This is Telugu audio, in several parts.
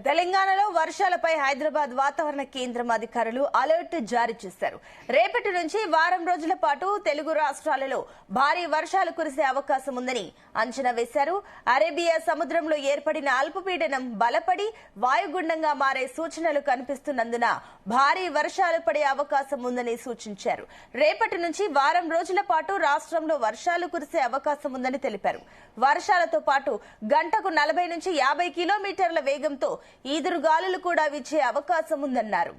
తెలంగాణలో వర్షాలపై హైదరాబాద్ వాతావరణ కేంద్రం అధికారులు అలర్ట్ జారీ చేశారు. రేపటి నుంచి వారం రోజుల పాటు తెలుగు రాష్ట్రాలలో భారీ వర్షాలు కురిసే అవకాశం ఉందని అంచనా వేశారు. అరేబియా సముద్రంలో ఏర్పడిన అల్పపీడనం బలపడి వాయుగుండంగా మారే సూచనలు కనిపిస్తున్నందున భారీ వర్షాలు పడే అవకాశం ఉందని సూచించారు. రేపటి నుంచి వారం రోజుల పాటు రాష్ట్రంలో వర్షాలు కురిసే అవకాశం ఉందని తెలిపారు. వర్షాలతో పాటు గంటకు 40 నుంచి 50 కిలోమీటర్ల వేగంతో ఈదురుగాలులు కూడా వీచే అవకాశం ఉందన్నారు.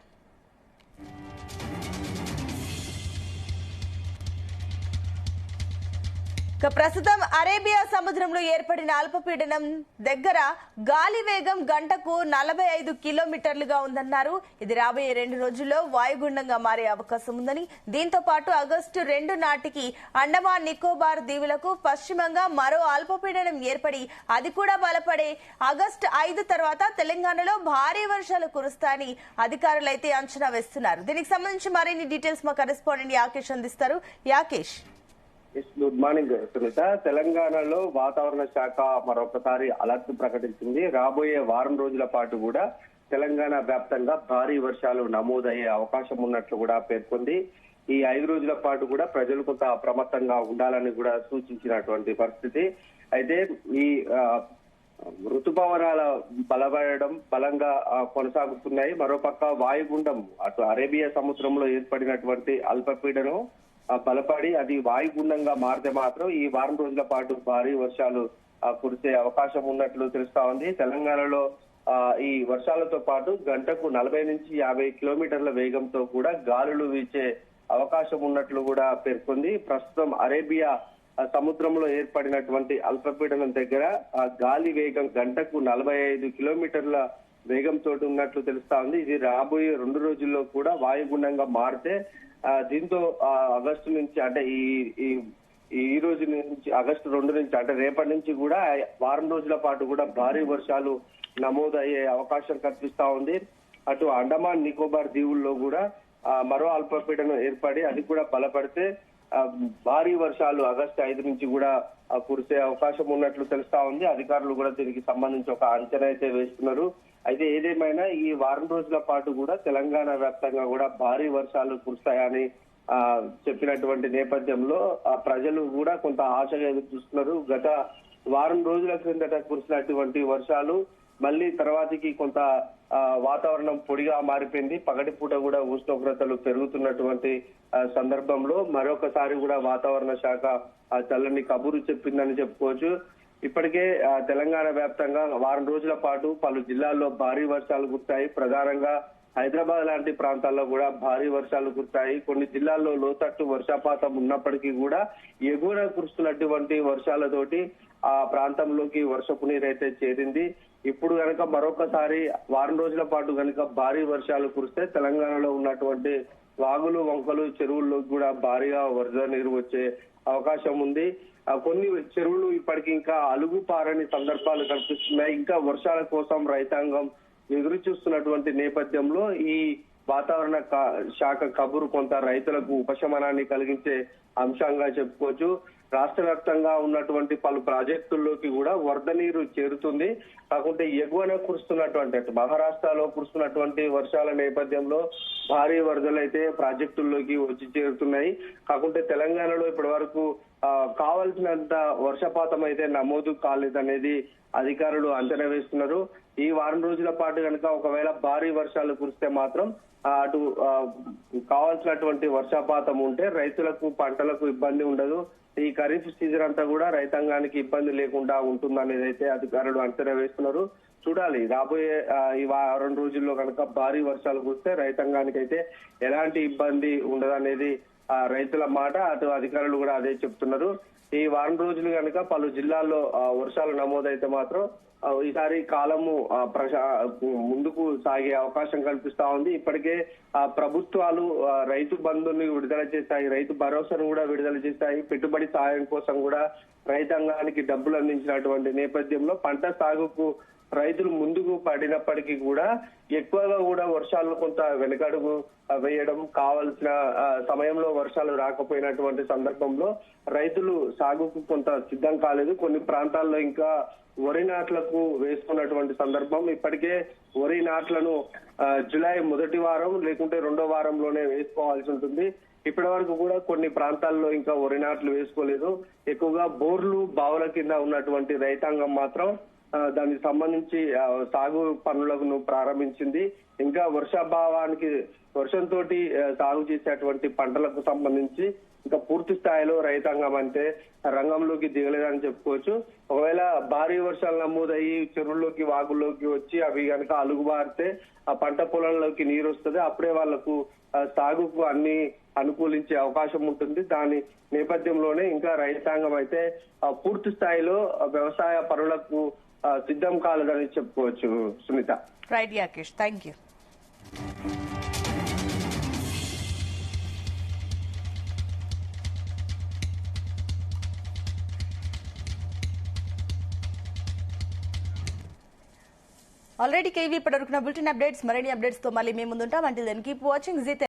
ప్రస్తుతం అరేబియా సముద్రంలో ఏర్పడిన అల్పపీడనం దగ్గర గాలి వేగం గంటకు 45 కిలోమీటర్లుగా ఉందన్నారు. ఇది రాబోయే 2 రోజుల్లో వాయుగుండంగా మారే అవకాశం ఉందని, దీంతో పాటు ఆగస్టు 2 నాటికి అండమాన్ నికోబార్ దీవులకు పశ్చిమంగా మరో అల్పపీడనం ఏర్పడి అది కూడా బలపడే ఆగస్టు 5 తర్వాత తెలంగాణలో భారీ వర్షాలు కురుస్తాయని అధికారులైతే అంచనా వేస్తున్నారు. దీనికి సంబంధించి మరిన్ని డీటెయిల్స్ మా కరెస్పాండెంట్ యాకేష్ అందిస్తారు. Yakesh, good morning Sunitha. తెలంగాణలో వాతావరణ శాఖ మరొకసారి అలర్ట్ ప్రకటించింది. రాబోయే వారం రోజుల పాటు కూడా తెలంగాణ వ్యాప్తంగా భారీ వర్షాలు నమోదయ్యే అవకాశం ఉన్నట్లు కూడా పేర్కొంది. ఈ 5 రోజుల పాటు కూడా ప్రజలు కొంత అప్రమత్తంగా ఉండాలని కూడా సూచించినటువంటి పరిస్థితి. అయితే ఈ ఋతుపవనాల బలంగా కొనసాగుతున్నాయి. మరోపక్క వాయుగుండం అటు అరేబియా సముద్రంలో ఏర్పడినటువంటి అల్పపీడనం బలపడి అది వాయుగుండంగా మారితే మాత్రం ఈ వారం రోజుల పాటు భారీ వర్షాలు కురిసే అవకాశం ఉన్నట్లు తెలుస్తా ఉంది. తెలంగాణలో ఈ వర్షాలతో పాటు గంటకు 40 నుంచి 50 కిలోమీటర్ల వేగంతో కూడా గాలులు వీచే అవకాశం ఉన్నట్లు కూడా పేర్కొంది. ప్రస్తుతం అరేబియా సముద్రంలో ఏర్పడినటువంటి అల్పపీడనం దగ్గర గాలి వేగం గంటకు 45 కిలోమీటర్ల వేగంతో ఉన్నట్లు తెలుస్తా ఉంది. ఇది రాబోయే 2 రోజుల్లో కూడా వాయుగుండంగా మారితే దీంతో ఆగస్టు నుంచి అంటే ఈ రోజు నుంచి ఆగస్టు 2 నుంచి అంటే రేపటి నుంచి కూడా వారం రోజుల పాటు కూడా భారీ వర్షాలు నమోదయ్యే అవకాశం కనిపిస్తా ఉంది. అటు అండమాన్ నికోబార్ దీవుల్లో కూడా మరో అల్పపీడనం ఏర్పడి అది కూడా బలపడితే భారీ వర్షాలు ఆగస్టు 5 నుంచి కూడా కురిసే అవకాశం ఉన్నట్లు తెలుస్తా ఉంది. అధికారులు కూడా దీనికి సంబంధించి ఒక అంచనా అయితే వేస్తున్నారు. అయితే ఏదేమైనా ఈ వారం రోజుల పాటు కూడా తెలంగాణ వ్యాప్తంగా కూడా భారీ వర్షాలు కురుస్తాయని చెప్పినటువంటి నేపథ్యంలో ప్రజలు కూడా కొంత ఆశగా ఎదురు చూస్తున్నారు. గత వారం రోజుల క్రిందట కురిసినటువంటి వర్షాలు మళ్ళీ తర్వాతికి కొంత వాతావరణం పొడిగా మారిపోయింది. పగటిపూట కూడా ఉష్ణోగ్రతలు పెరుగుతున్నటువంటి సందర్భంలో మరొకసారి కూడా వాతావరణ శాఖ చల్లని కబురు చెప్పిందని చెప్పుకోవచ్చు. ఇప్పటికే తెలంగాణ వ్యాప్తంగా వారం రోజుల పాటు పలు జిల్లాల్లో భారీ వర్షాలు కురుస్తాయి. ప్రధానంగా హైదరాబాద్ లాంటి ప్రాంతాల్లో కూడా భారీ వర్షాలు కురుస్తాయి. కొన్ని జిల్లాల్లో లోతట్టు వర్షపాతం ఉన్నప్పటికీ కూడా ఎగువన కురుస్తున్నటువంటి వర్షాలతోటి ఆ ప్రాంతంలోకి వర్షపు నీరు అయితే చేరింది. ఇప్పుడు కనుక మరొకసారి వారం రోజుల పాటు కనుక భారీ వర్షాలు కురిస్తే తెలంగాణలో ఉన్నటువంటి వాగులు వంకలు చెరువుల్లోకి కూడా భారీగా వరద నీరు వచ్చే అవకాశం ఉంది. కొన్ని చెరువులు ఇప్పటికి ఇంకా అలుగు పారని సందర్భాలు కనిపిస్తున్నాయి. ఇంకా వర్షాల కోసం రైతాంగం ఎదురు చూస్తున్నటువంటి నేపథ్యంలో ఈ వాతావరణ శాఖ కబురు కొంత రైతులకు ఉపశమనాన్ని కలిగించే అంశంగా చెప్పుకోవచ్చు. రాష్ట్ర వ్యాప్తంగా ఉన్నటువంటి పలు ప్రాజెక్టుల్లోకి కూడా వరద నీరు చేరుతుంది. కాకుంటే ఎగువన కురుస్తున్నటువంటి మహారాష్ట్రలో కురుస్తున్నటువంటి వర్షాల నేపథ్యంలో భారీ వరదలు అయితే ప్రాజెక్టుల్లోకి వచ్చి చేరుతున్నాయి. కాకుంటే తెలంగాణలో ఇప్పటి వరకు కావాల్సినంత వర్షపాతం అయితే నమోదు కాలేదనేది అధికారులు అంచనా వేస్తున్నారు. ఈ వారం రోజుల పాటు కనుక ఒకవేళ భారీ వర్షాలు కురిస్తే మాత్రం అటు కావాల్సినటువంటి వర్షపాతం ఉంటే రైతులకు పంటలకు ఇబ్బంది ఉండదు. ఈ ఖరీఫ్ సీజన్ అంతా కూడా రైతాంగానికి ఇబ్బంది లేకుండా ఉంటుందనేది అయితే అధికారులు అంచనా వేస్తున్నారు. చూడాలి రాబోయే ఈ 2 రోజుల్లో కనుక భారీ వర్షాలు కురిస్తే రైతాంగానికి అయితే ఎలాంటి ఇబ్బంది ఉండదనేది రైతుల మాట. అటు అధికారులు కూడా అదే చెప్తున్నారు. ఈ వారం రోజులు కనుక పలు జిల్లాల్లో వర్షాలు నమోదైతే మాత్రం ఈసారి కాలము ముందుకు సాగే అవకాశం కల్పిస్తా ఉంది. ఇప్పటికే ప్రభుత్వాలు రైతు బంధుని విడుదల చేస్తాయి, రైతు భరోసాను కూడా విడుదల చేస్తాయి. పెట్టుబడి సాయం కోసం కూడా రైతాంగానికి డబ్బులు అందించినటువంటి నేపథ్యంలో పంట సాగుకు రైతులు ముందుకు పడినప్పటికీ కూడా ఎక్కువగా కూడా వర్షాలు కొంత వెనకడుగు వేయడం, కావలసిన సమయంలో వర్షాలు రాకపోయినటువంటి సందర్భంలో రైతులు సాగుకు కొంత సిద్ధం కాలేదు. కొన్ని ప్రాంతాల్లో ఇంకా వరి నాట్లకు వేసుకున్నటువంటి సందర్భం. ఇప్పటికే వరి నాట్లను జూలై మొదటి వారం లేకుంటే రెండో వారంలోనే వేసుకోవాల్సి ఉంటుంది. ఇప్పటి వరకు కూడా కొన్ని ప్రాంతాల్లో ఇంకా వరి నాట్లు వేసుకోలేదు. ఎక్కువగా బోర్లు, బావుల కింద ఉన్నటువంటి రైతాంగం మాత్రం దానికి సంబంధించి సాగు పనులను ప్రారంభించింది. ఇంకా వర్షంతో సాగు చేసేటువంటి పంటలకు సంబంధించి ఇంకా పూర్తి స్థాయిలో రైతాంగం అంటే రంగంలోకి దిగలేదని చెప్పుకోవచ్చు. ఒకవేళ భారీ వర్షాలు నమోదయ్యి చెరువుల్లోకి, వాగుల్లోకి వచ్చి అవి కనుక అలుగుబారితే ఆ పంట పొలంలోకి నీరు వస్తుంది. అప్పుడే వాళ్లకు సాగుకు అన్ని అనుకూలించే అవకాశం ఉంటుంది. దాని నేపథ్యంలోనే ఇంకా రైతాంగం అయితే పూర్తి స్థాయిలో వ్యవసాయ పనులకు సిద్ధం కాలేదని చెప్పుకోవచ్చు. Sunitha. Right Yakesh, thank you. Already కేవీ ఇప్పటివరకు బులెటిన్ అప్డేట్స్, మరిన్ని అప్డేట్స్ తో మళ్ళీ మేము ముందుంటాం. అంటే కీప్ వాచింగ్ జీ.